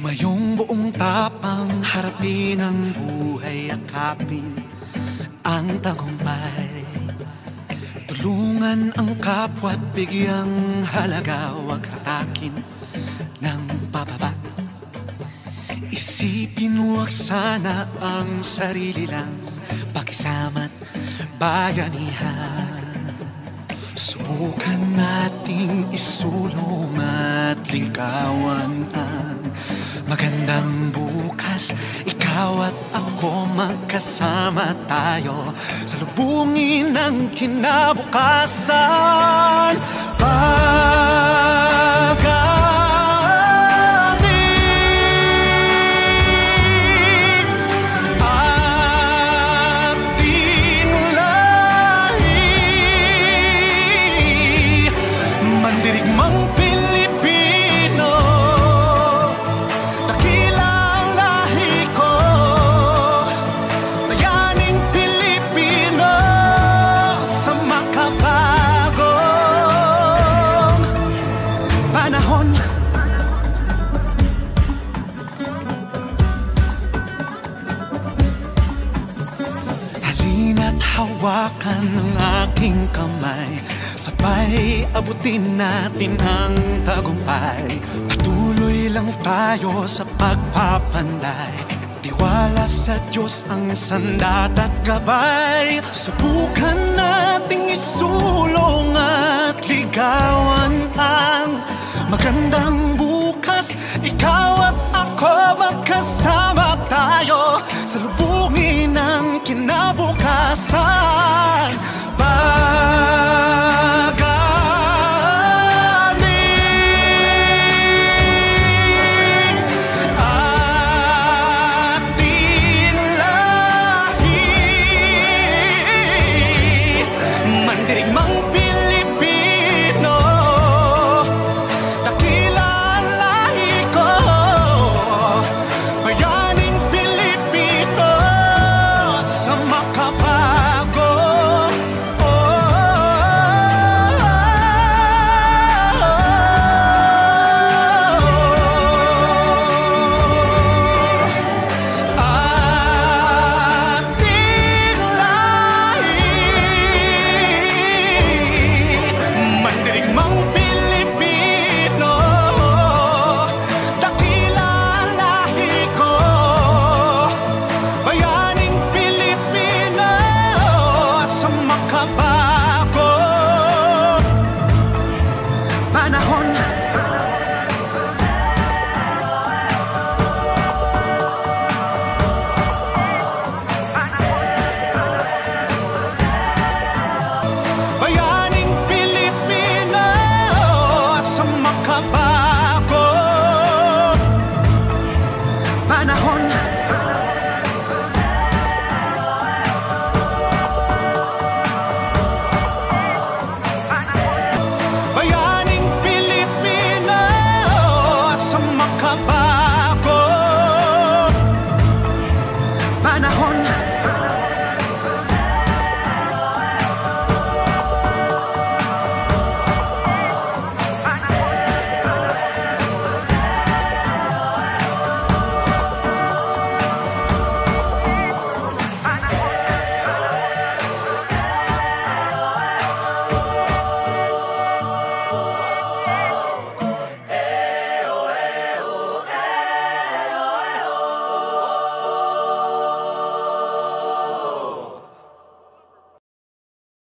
Tumayong buong tapang harapin ang buhay, akapin ang tagumpay. Tulungan ang kapwa't bigyang halaga, huwag hatakin ng pababa. Isipin huwag sana ang sarili lang, pakisama't bayanihan. Subukan nating isulong at ligawan ang magandang bukas. Ikaw at ako magkasama tayo, salubungin ang kinabukasan. Mandirigmang Pilipino, dakilang lahi ko, bayaning Pilipino sa makabagong panahon. Halina't hawakan ng aking kamay, sabay abutin natin ang tagumpay. Patuloy lang tayo sa pagpapanday, tiwala sa Diyos ang sandat at gabay. Subukan nating isulong at ligawan ang magandang bukas. Ikaw at ako magkasama tayo, salubungin ang kinabukasan.